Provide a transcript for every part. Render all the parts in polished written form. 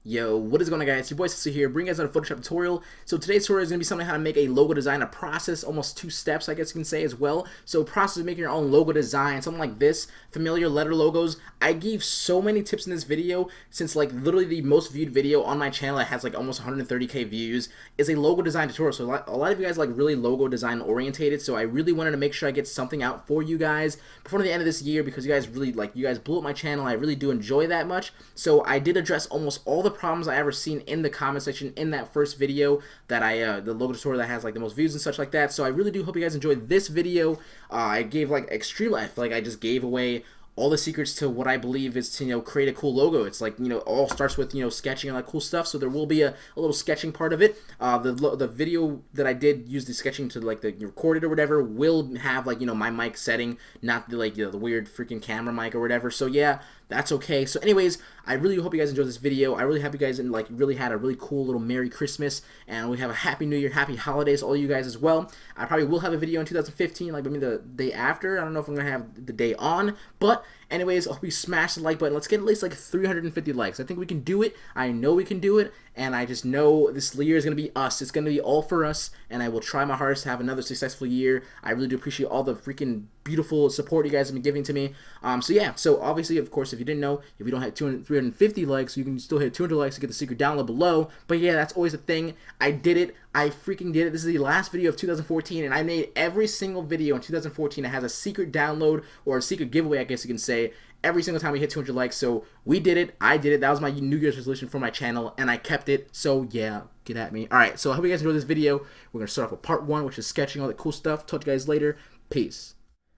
Yo, what is going on, guys? It's your boy Sister here, bringing you guys another Photoshop tutorial. So today's tutorial is going to be something how to make a logo design, a process, almost 2 steps, I guess you can say as well. So process of making your own logo design, something like this, familiar letter logos. I gave so many tips in this video, since like literally the most viewed video on my channel that has like almost 130k views is a logo design tutorial. So a lot of you guys like really logo design orientated, so I really wanted to make sure I get something out for you guys before the end of this year, because you guys really you guys blew up my channel. I really do enjoy that much. So I did address almost all the problems I ever seen in the comment section in that first video that the logo tutorial that has like the most views and such like that. So I really do hope you guys enjoyed this video. I gave like extremely, I feel like I just gave away all the secrets to what I believe is to, create a cool logo. It's like, all starts with, sketching and like cool stuff. So there will be a little sketching part of it. The video that I did use the sketching to like the recorded or whatever will have like, my mic setting, not the the weird freaking camera mic or whatever. So yeah, that's okay. So anyways, I really hope you guys enjoyed this video. I really hope you guys really had a really cool little Merry Christmas, and we have a Happy New Year, Happy Holidays, all you guys as well. I probably will have a video in 2015, like maybe the day after. I don't know if I'm gonna have the day on, but anyways, I hope you smash the like button. Let's get at least like 350 likes. I think we can do it. I know we can do it, and I just know this year is gonna be us. It's gonna be all for us, and I will try my hardest to have another successful year. I really do appreciate all the freaking beautiful support you guys have been giving to me. So yeah, so obviously, of course, if you didn't know, if you don't have 350 likes, you can still hit 200 likes to get the secret download below. But yeah, that's always a thing. I did it. I freaking did it. This is the last video of 2014, and I made every single video in 2014 that has a secret download or a secret giveaway, I guess you can say, every single time we hit 200 likes. So we did it. I did it. That was my New Year's resolution for my channel, and I kept it. So yeah, get at me. All right, so I hope you guys enjoyed this video. We're going to start off with part 1, which is sketching all the cool stuff. Talk to you guys later. Peace.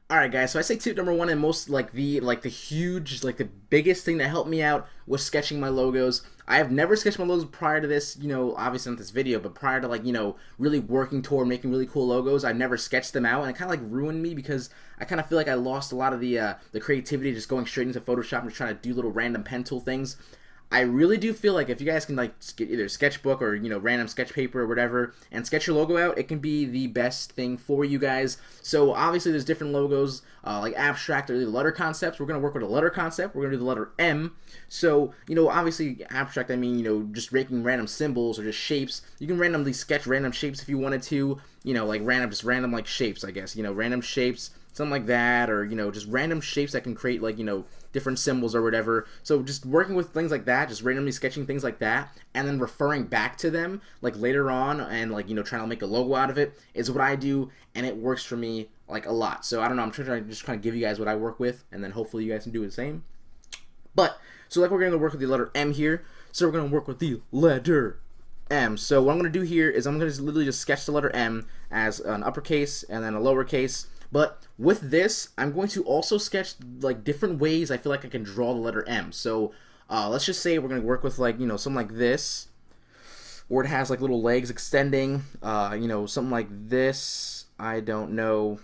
Alright guys, so I say tip number 1 and most the huge, the biggest thing that helped me out was sketching my logos. I have never sketched my logos prior to this, obviously not this video, but prior to really working toward making really cool logos, I never sketched them out, and it kind of ruined me because I kind of feel like I lost a lot of the creativity just going straight into Photoshop and trying to do little random pen tool things. I really do feel like if you guys can get either sketchbook or random sketch paper or whatever and sketch your logo out, it can be the best thing for you guys. So obviously there's different logos like abstract or the letter concepts. We're gonna work with a letter concept. We're gonna do the letter M. So obviously abstract, I mean just making random symbols or just shapes. You can randomly sketch random shapes if you wanted to. Like random shapes, I guess. Random shapes, something like that, or just random shapes that can create different symbols or whatever. So just working with things like that, just randomly sketching things like that, and then referring back to them later on, and trying to make a logo out of it is what I do, and it works for me a lot. So I don't know, I'm trying to just kind of give you guys what I work with, and then hopefully you guys can do the same. But so we're going to work with the letter M here. So we're going to work with the letter M. So what I'm going to do here is I'm going to literally just sketch the letter M as an uppercase and then a lowercase. But with this, I'm going to also sketch different ways I feel like I can draw the letter M. So let's just say we're going to work with something like this, where it has little legs extending, something like this, I don't know,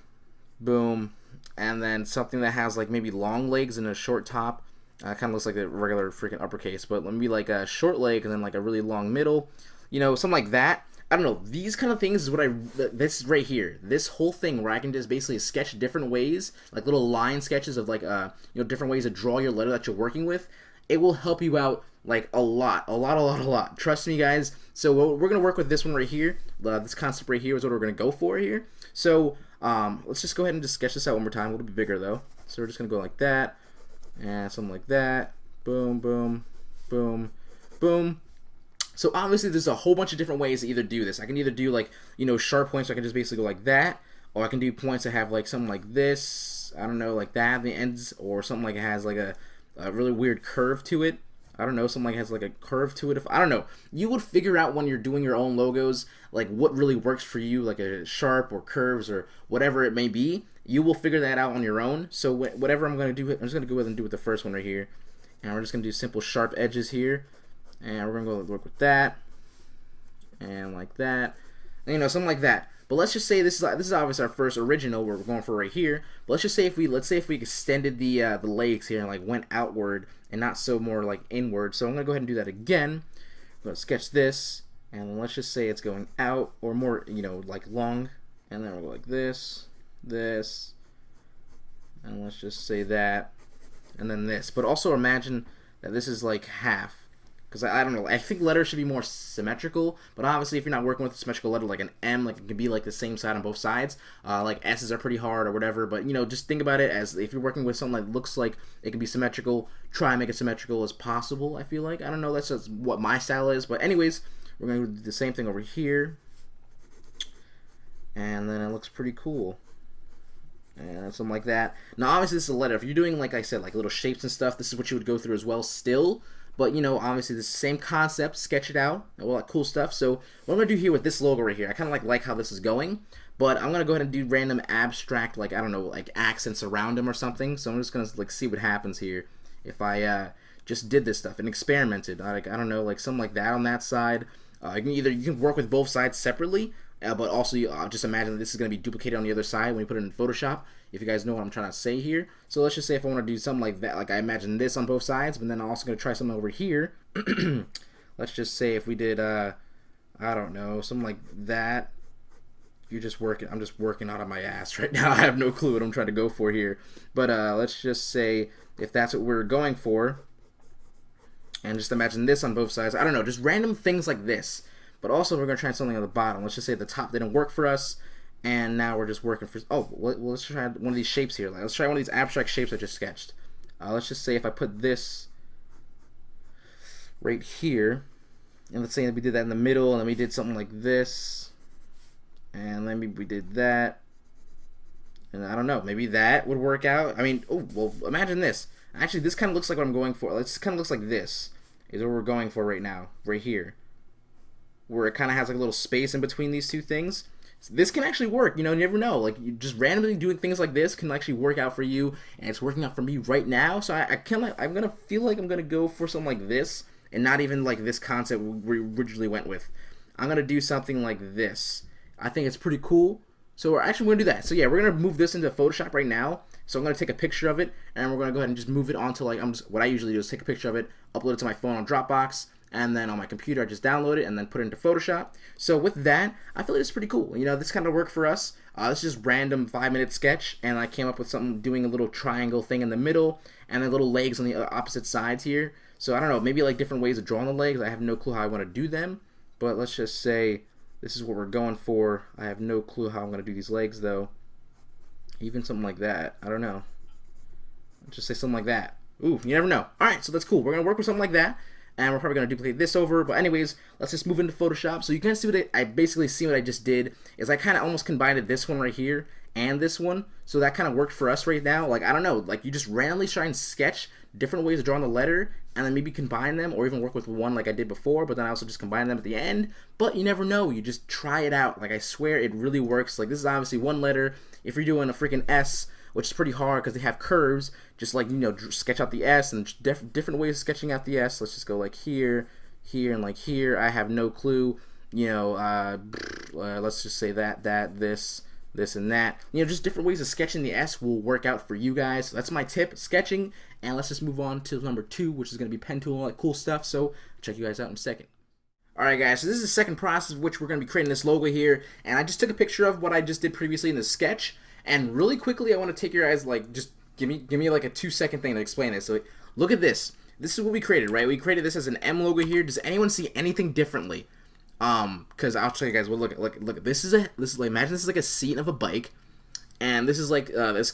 boom, and then something that has maybe long legs and a short top. Kind of looks like a regular freaking uppercase, but let me a short leg and then a really long middle, something like that. I don't know, these kind of things is what this right here, this whole thing where I can just basically sketch different ways, little line sketches of different ways to draw your letter that you're working with. It will help you out a lot. Trust me, guys. So we're gonna work with this one right here. This concept right here is what we're gonna go for here. So let's just go ahead and just sketch this out one more time. It'll be bigger though. So we're just gonna go like that, and something like that. Boom, boom, boom, boom. So obviously there's a whole bunch of different ways to either do this. I can either do sharp points, so I can just basically go like that, or I can do points that have something like this, I don't know, like that at the ends, or something it has a really weird curve to it. I don't know, something has a curve to it. I don't know. You would figure out when you're doing your own logos what really works for you, a sharp or curves or whatever it may be. You will figure that out on your own. So whatever I'm going to do, I'm just going to go ahead and do with the first one right here, and we're just going to do simple sharp edges here. And we're going to go work with that, and like that, and, something like that. But let's just say this is obviously our first original we're going for right here. But let's say if we extended the legs here and like went outward and not so more like inward. So I'm gonna go ahead and do that again. I'm gonna sketch this, and let's just say it's going out or more, you know, like long, and then we'll go like this, this, and let's just say that, and then this. But also imagine that this is like half. Because I don't know, I think letters should be more symmetrical, but obviously if you're not working with a symmetrical letter like an M, like it can be like the same side on both sides, like S's are pretty hard or whatever, but you know, just think about it as if you're working with something that looks like it can be symmetrical, try and make it symmetrical as possible, I feel like. I don't know, that's just what my style is, but anyways, we're going to do the same thing over here, and then it looks pretty cool. And something like that. Now obviously this is a letter. If you're doing, like I said, like little shapes and stuff, this is what you would go through as well still. But, you know, obviously the same concept, sketch it out, all that cool stuff. So what I'm going to do here with this logo right here, I kind of like how this is going. But I'm going to go ahead and do random abstract, like, I don't know, like accents around them or something. So I'm just going to, like, see what happens here if I just did this stuff and experimented. Like, I don't know, like something like that on that side. You can work with both sides separately. But also, just imagine that this is going to be duplicated on the other side when you put it in Photoshop, if you guys know what I'm trying to say here. So let's just say if I want to do something like that, like I imagine this on both sides, but then I'm also going to try something over here. Let's just say if we did, I don't know, something like that. You're just working, I'm just working out of my ass right now. I have no clue what I'm trying to go for here. But let's just say if that's what we're going for, and just imagine this on both sides. I don't know, just random things like this. But also, we're going to try something on the bottom. Let's just say the top didn't work for us, and now we're just working for... Oh, well, let's try one of these shapes here. Let's try one of these abstract shapes I just sketched. Let's just say if I put this right here, and let's say that we did that in the middle, and then we did something like this, and then we did that, and I don't know, maybe that would work out. I mean, oh, well, imagine this. Actually, this kind of looks like what I'm going for. This kind of looks like this is what we're going for right now, right here, where it kind of has like a little space in between these two things. So this can actually work, you know, you never know. Like, you just randomly doing things like this can actually work out for you, and it's working out for me right now. So I'm gonna feel like I'm gonna go for something like this, and not even like this concept we originally went with. I'm gonna do something like this. I think it's pretty cool. So we're actually gonna do that. So yeah, we're gonna move this into Photoshop right now. So I'm gonna take a picture of it, and we're gonna go ahead and just move it onto, like, what I usually do is take a picture of it, upload it to my phone on Dropbox, and then on my computer I just download it and then put it into Photoshop. So with that, I feel like it's pretty cool. You know, this kind of worked for us. This is just random 5-minute sketch, and I came up with something doing a little triangle thing in the middle and then little legs on the opposite sides here. So I don't know, maybe like different ways of drawing the legs. I have no clue how I want to do them, but let's just say this is what we're going for. I have no clue how I'm going to do these legs though. Even something like that. I don't know. Let's just say something like that. Ooh, you never know. Alright, so that's cool. We're going to work with something like that, and we're probably going to duplicate this over. But anyways, let's just move into Photoshop. So you can see what I basically see what I just did is I kind of almost combined this one right here and this one. So that kind of worked for us right now. Like, I don't know, like you just randomly try and sketch different ways of drawing the letter and then maybe combine them, or even work with one like I did before, but then I also just combine them at the end. But you never know, you just try it out. Like, I swear it really works. Like, this is obviously one letter. If you're doing a freaking S, which is pretty hard because they have curves, just like, you know, sketch out the S, and different ways of sketching out the S. Let's just go like here, here, and like here. I have no clue, you know, let's just say that, this, and that. You know, just different ways of sketching the S will work out for you guys. So that's my tip, sketching. And let's just move on to number 2, which is going to be pen tool, all that cool stuff. So check you guys out in a second. Alright guys, so this is the second process of which we're going to be creating this logo here, and I just took a picture of what I just did previously in the sketch, and really quickly I want to take your guys, like, just give me like a 2-second thing to explain it. So look at this. This is what we created, right? We created this as an M logo here. Does anyone see anything differently? Because I'll show you guys. Well, look. This is like, imagine this is like a seat of a bike, and this is like this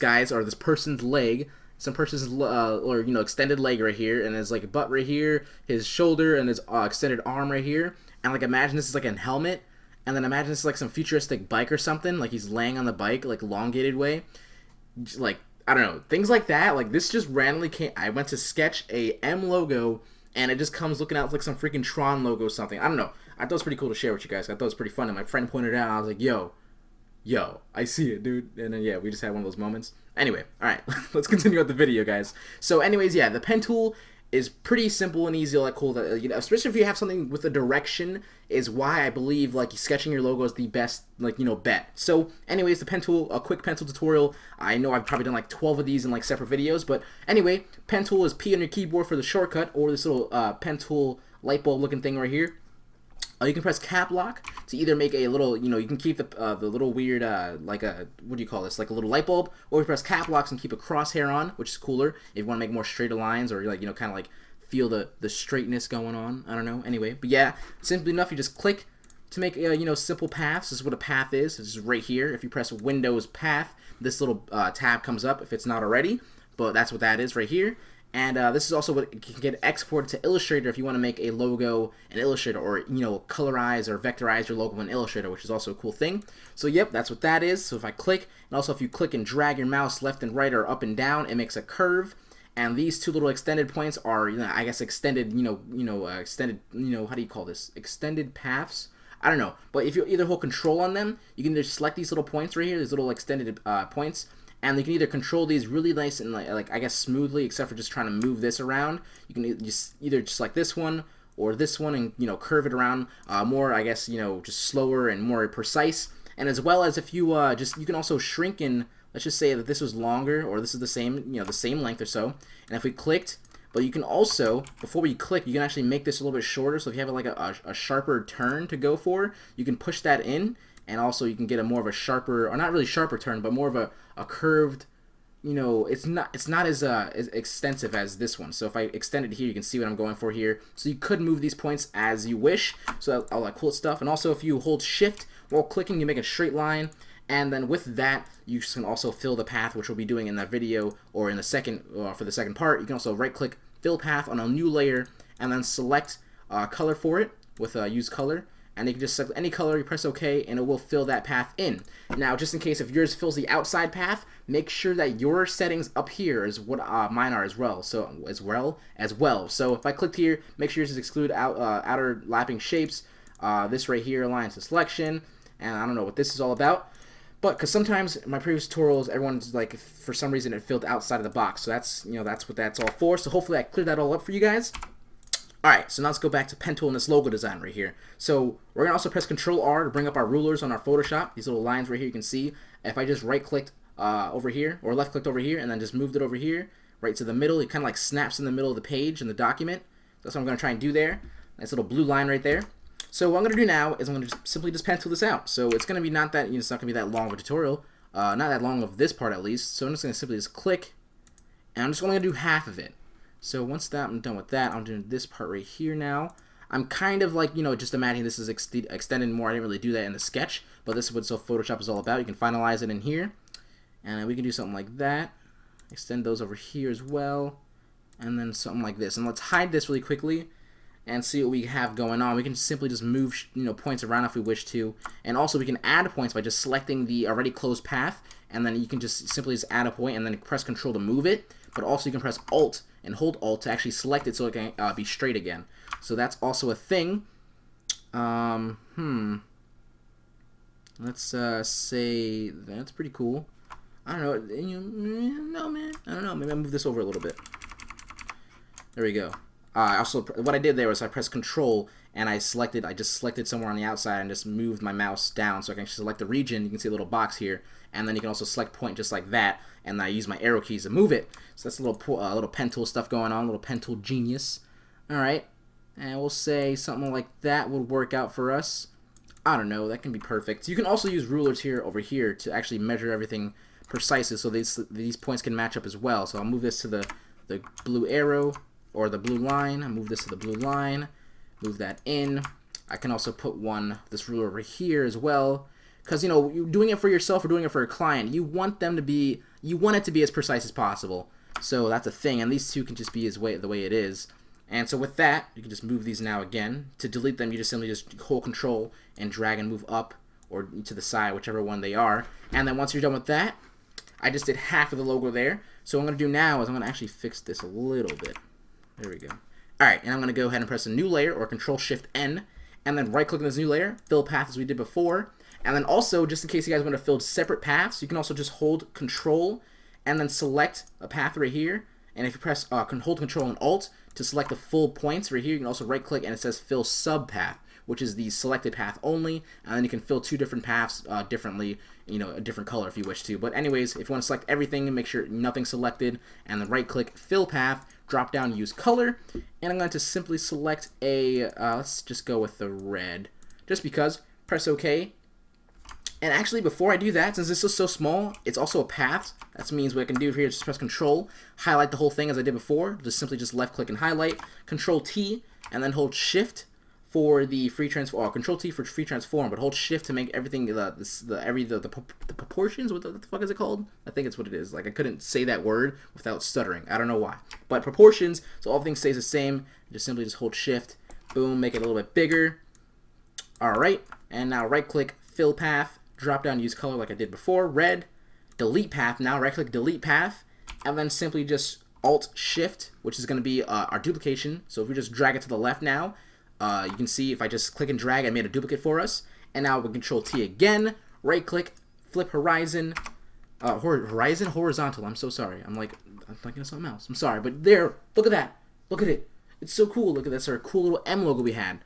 person's leg. Some person's or, you know, extended leg right here, and his like butt right here, his shoulder, and his extended arm right here. And like, imagine this is like a helmet, and then imagine this is like some futuristic bike or something, like he's laying on the bike, like elongated way. Like, I don't know, things like that. Like, this just randomly came. I went to sketch a M logo, and it just comes looking out like some freaking Tron logo or something. I don't know. I thought it was pretty cool to share with you guys. I thought it was pretty fun, and my friend pointed it out, and I was like, yo, I see it, dude. And then, yeah, we just had one of those moments. Anyway, alright, let's continue with the video, guys. So anyways, yeah, the pen tool, is pretty simple and easy, like cool. That, you know, especially if you have something with a direction, is why I believe like sketching your logo is the best, like, you know, bet. So, anyways, the pen tool, a quick pen tool tutorial. I know I've probably done like 12 of these in like separate videos, but anyway, pen tool is P on your keyboard for the shortcut, or this little pen tool light bulb looking thing right here. You can press cap lock to either make a little, you know, you can keep the little weird, like a, what do you call this, like a little light bulb, or you press cap locks and keep a crosshair on, which is cooler if you want to make more straighter lines, or like, you know, kind of like feel the straightness going on. I don't know. Anyway, but yeah, simply enough, you just click to make, you know, simple paths. This is what a path is. This is right here. If you press Windows Path, this little tab comes up if it's not already, but that's what that is right here. And this is also what can get exported to Illustrator if you want to make a logo in Illustrator, or, you know, colorize or vectorize your logo in Illustrator, which is also a cool thing. So yep, that's what that is. So if I click, and also if you click and drag your mouse left and right or up and down, it makes a curve. And these two little extended points are, you know, I guess extended, extended, how do you call this? Extended paths? I don't know. But if you either hold control on them, you can just select these little points right here, these little extended points, and you can either control these really nice and like I guess smoothly, except for just trying to move this around. You can just either just like this one or this one, and, you know, curve it around more, I guess, you know, just slower and more precise. And as well as if you you can also shrink in. Let's just say that this was longer, or this is the same, you know, the same length or so. And if we clicked, but you can also, before we click, you can actually make this a little bit shorter. So if you have like a sharper turn to go for, you can push that in. And also you can get a more of a sharper, or not really sharper turn, but more of a curved, you know, it's not as extensive as this one. So if I extend it here, you can see what I'm going for here. So you could move these points as you wish. So all that cool stuff. And also if you hold shift while clicking, you make a straight line. And then with that, you can also fill the path, which we'll be doing in that video, or in the second, for the second part. You can also right click, fill path on a new layer, and then select color for it with use color. And you can just select any color, you press OK, and it will fill that path in. Now, just in case if yours fills the outside path, make sure that your settings up here is what mine are as well. So So if I clicked here, make sure you just exclude outer lapping shapes. This right here aligns to selection, and I don't know what this is all about. But because sometimes in my previous tutorials, everyone's like, for some reason, it filled outside of the box. So that's, you know, that's what that's all for. So hopefully I cleared that all up for you guys. Alright, so now let's go back to pen tool and this logo design right here. So we're going to also press Control R to bring up our rulers on our Photoshop. These little lines right here you can see. If I just right clicked over here, or left clicked over here, and then just moved it over here, right to the middle, it kind of like snaps in the middle of the page in the document. That's what I'm going to try and do there. Nice little blue line right there. So what I'm going to do now is I'm going to simply just pen tool this out. So it's going to be not that, you know, it's not going to be that long of a tutorial, not that long of this part at least. So I'm just going to simply just click, and I'm just only going to do half of it. So once that I'm done with that, I'm doing this part right here now. I'm kind of like, you know, just imagining this is extended more. I didn't really do that in the sketch, but this is what Photoshop is all about. You can finalize it in here, and we can do something like that. Extend those over here as well, and then something like this. And let's hide this really quickly and see what we have going on. We can simply just move, you know, points around if we wish to, and also we can add points by just selecting the already closed path, and then you can just simply just add a point and then press Control to move it. But also you can press Alt and hold Alt to actually select it so it can be straight again. So that's also a thing. Let's say that's pretty cool. I don't know. No, man. I don't know. Maybe I'll move this over a little bit. There we go. Also, what I did there was I pressed Control and I just selected somewhere on the outside and just moved my mouse down so I can select the region. You can see a little box here, and then you can also select point just like that, and I use my arrow keys to move it. So that's a little pen tool stuff going on, a little pen tool genius. All right, and we'll say something like that would work out for us. I don't know, that can be perfect. You can also use rulers here over here to actually measure everything precisely, so these points can match up as well. So I'll move this to the blue arrow, or the blue line. I move this to the blue line, move that in. I can also put this ruler over here as well, because, you know, you're doing it for yourself or doing it for a client, you want it to be as precise as possible. So that's a thing, and these two can just be the way it is. And so with that, you can just move these now again. To delete them, you just simply hold Control and drag and move up or to the side, whichever one they are. And then once you're done with that, I just did half of the logo there. So what I'm going to do now is I'm going to actually fix this a little bit. There we go. Alright, and I'm going to go ahead and press a new layer, or Control-Shift-N, and then right-click on this new layer, fill path as we did before. And then also, just in case you guys want to fill separate paths, you can also just hold Control and then select a path right here, And if you press hold Control and Alt to select the full points right here, you can also right click and it says fill subpath, which is the selected path only, and then you can fill two different paths differently, a different color if you wish to. But anyways, if you want to select everything and make sure nothing's selected, and then right click fill path, drop down use color, and I'm going to simply select a, let's just go with the red, just because, press OK. And actually, before I do that, since this is so small, it's also a path. That means what I can do here is just press Control, highlight the whole thing as I did before. Simply just left click and highlight, Control T, and then hold Shift for the free transform, or Control T for free transform, but hold Shift to make everything the proportions. What the fuck is it called? I think it's what it is. Like, I couldn't say that word without stuttering. I don't know why. But proportions, so everything stays the same. Simply hold Shift, boom, make it a little bit bigger. All right, and now right click fill path. Drop down use color like I did before, red, delete path. Now right click delete path, and then simply just Alt Shift, which is going to be our duplication. So if we just drag it to the left now, you can see if I just click and drag, I made a duplicate for us. And now with Control T again, right click, flip horizon, horizontal. I'm so sorry. I'm thinking of something else. I'm sorry, but there, look at that. Look at it. It's so cool. Look at that. Our cool little M logo we had.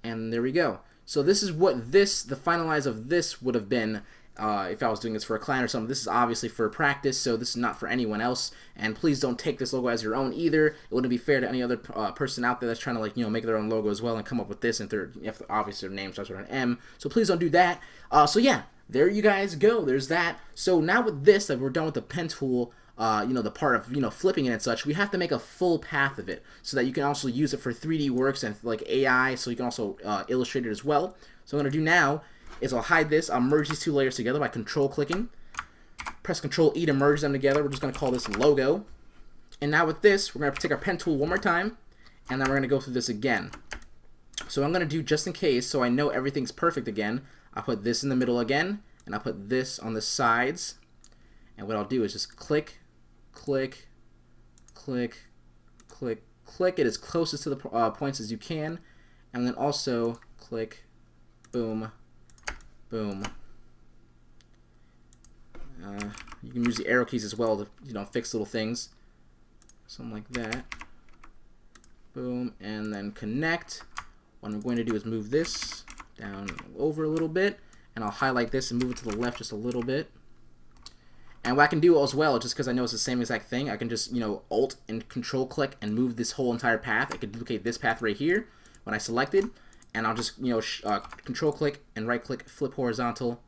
And there we go. So this is what the finalize of this would have been if I was doing this for a client or something. This is obviously for practice, so this is not for anyone else. And please don't take this logo as your own either. It wouldn't be fair to any other person out there that's trying to make their own logo as well and come up with this. And obviously their name starts with an M, so please don't do that. So yeah, there you guys go. There's that. So now with this, that we're done with the pen tool. The part of flipping it and such, we have to make a full path of it so that you can also use it for 3D works and like AI, so you can also illustrate it as well. So what I'm going to do now is I'll hide this. I'll merge these two layers together by control clicking. Press Control E to merge them together. We're just going to call this logo. And now with this, we're going to take our pen tool one more time, and then we're going to go through this again. So I'm going to do, just in case, so I know everything's perfect again, I'll put this in the middle again, and I'll put this on the sides. And what I'll do is just click, click, click, click, click it as closest to the points as you can, and then also click, boom, boom. You can use the arrow keys as well to fix little things, something like that. Boom, and then connect. What I'm going to do is move this down over a little bit, and I'll highlight this and move it to the left just a little bit. And what I can do as well, just because I know it's the same exact thing, I can just, Alt and Control click and move this whole entire path. I can duplicate this path right here when I selected, and I'll just, Control click and right click, flip horizontal.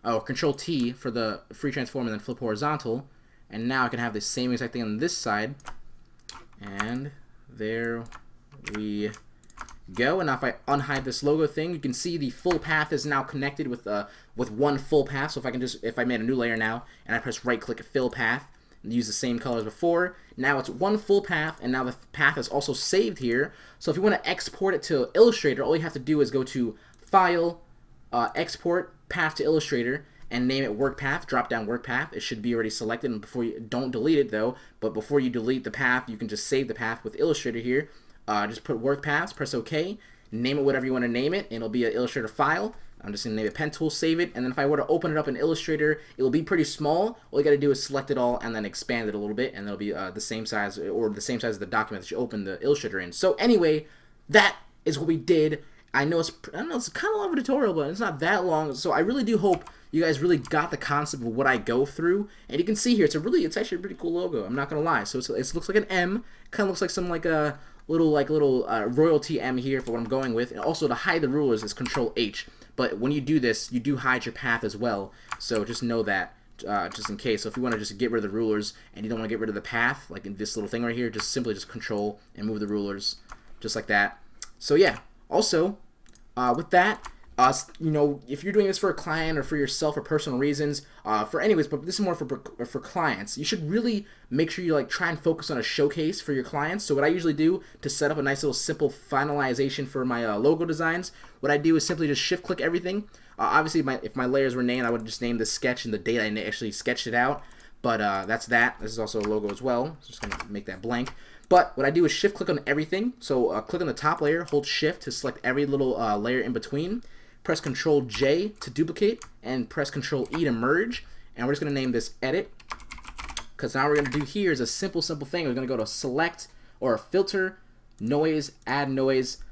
Oh, Control T for the free transform and then flip horizontal. And now I can have the same exact thing on this side. And there we go. And now if I unhide this logo thing, you can see the full path is now connected with one full path. So if I made a new layer now and I press right click fill path and use the same color as before, now it's one full path, and now the path is also saved here. So if you want to export it to Illustrator, all you have to do is go to File, Export Path to Illustrator, and name it work path. Drop down work path. It should be already selected. And don't delete it though. But before you delete the path, you can just save the path with Illustrator here. Just put work paths, press OK, name it whatever you want to name it, and it'll be an Illustrator file. I'm just going to name it pen tool, save it, and then if I were to open it up in Illustrator, it will be pretty small. All you got to do is select it all and then expand it a little bit, and it'll be the same size, or the same size as the document that you open the Illustrator in. So anyway, that is what we did. I know it's kind of long of a tutorial, but it's not that long. So I really do hope you guys really got the concept of what I go through. And you can see here, it's actually a pretty cool logo. I'm not gonna lie. So it looks like an M. Kind of looks like some little royalty M here for what I'm going with. And also to hide the rulers is Control H. But when you do this, you do hide your path as well. So just know that. Just in case. So if you want to just get rid of the rulers and you don't want to get rid of the path, like in this little thing right here, just simply Control and move the rulers just like that. So yeah. Also, with that, if you're doing this for a client or for yourself for personal reasons, but this is more for clients, you should really make sure you try and focus on a showcase for your clients. So what I usually do to set up a nice little simple finalization for my logo designs, what I do is simply just shift click everything. Obviously, if my layers were named, I would just name the sketch and the date I actually sketched it out. But that's that. This is also a logo as well. So just gonna make that blank. But what I do is shift click on everything. So click on the top layer, hold shift to select every little layer in between. Press Control J to duplicate, and press Control E to merge. And we're just going to name this edit. because now we're going to do here is a simple thing. We're going to go to select or filter, noise, add noise,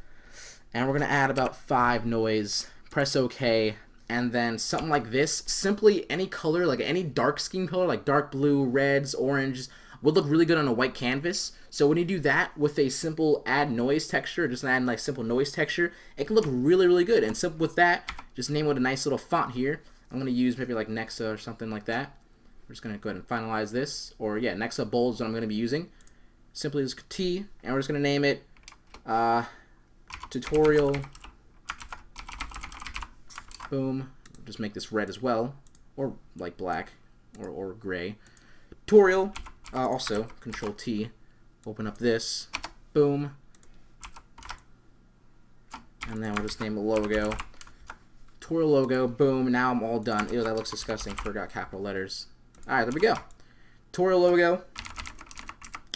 and we're going to add about 5 noise, press OK, and then something like this, simply any color, like any dark scheme color, like dark blue, reds, oranges, would look really good on a white canvas. So when you do that with a simple add noise texture, just add like simple noise texture, it can look really good. And simple with that, just name it with a nice little font here. I'm going to use maybe like Nexa or something like that. We're just going to go ahead and finalize this, or yeah, Nexa Bold is what I'm going to be using. Simply just T, and we're just going to name it tutorial. Boom. Just make this red as well, or like black, or gray. Tutorial. Also, Control T. Open up this. Boom. And then we'll just name the logo. Tutorial logo. Boom. Now I'm all done. Ew, that looks disgusting. Forgot capital letters. Alright, there we go. Tutorial logo.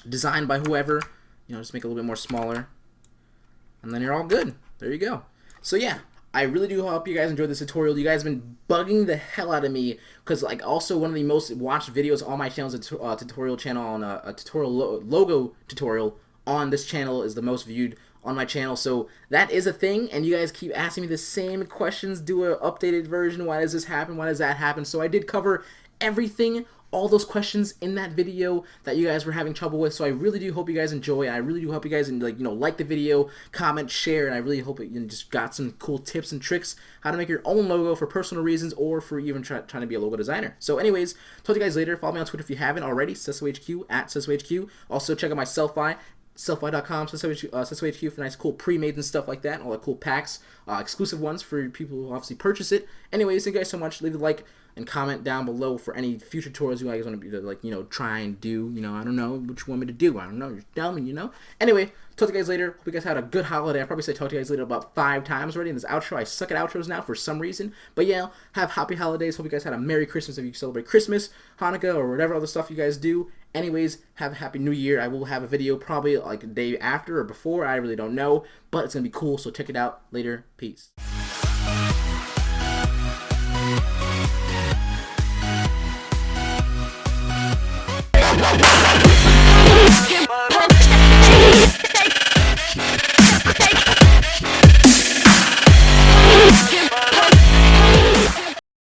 Designed by whoever. You know, just make it a little bit more smaller. And then you're all good. There you go. So yeah, I really do hope you guys enjoyed this tutorial. You guys have been bugging the hell out of me because, like, also one of the most watched videos on my channel is a tutorial channel on a tutorial logo tutorial on this channel is the most viewed on my channel. So that is a thing, and you guys keep asking me the same questions. Do an updated version. Why does this happen? Why does that happen? So I did cover everything, all those questions in that video that you guys were having trouble with. So I really do hope you guys enjoy. I really do hope you guys like the video, comment, share, and I really hope you just got some cool tips and tricks how to make your own logo for personal reasons or for even trying to be a logo designer. So anyways, talk to you guys later. Follow me on Twitter if you haven't already, CecilHQ at CecilHQ. Also check out my Sellfy. Sellfy.com, CecilHQ for nice cool pre-mades and stuff like that, all the cool packs, exclusive ones for people who obviously purchase it. Anyways, thank you guys so much. Leave a like and comment down below for any future tutorials you guys want to be like, try and do. I don't know what you want me to do. I don't know. You're dumb, Anyway, talk to you guys later. Hope you guys had a good holiday. I probably said talk to you guys later about 5 times already in this outro. I suck at outros now for some reason. But yeah, have happy holidays. Hope you guys had a Merry Christmas if you celebrate Christmas, Hanukkah, or whatever other stuff you guys do. Anyways, have a Happy New Year. I will have a video probably like a day after or before. I really don't know. But it's going to be cool, so check it out later. Peace.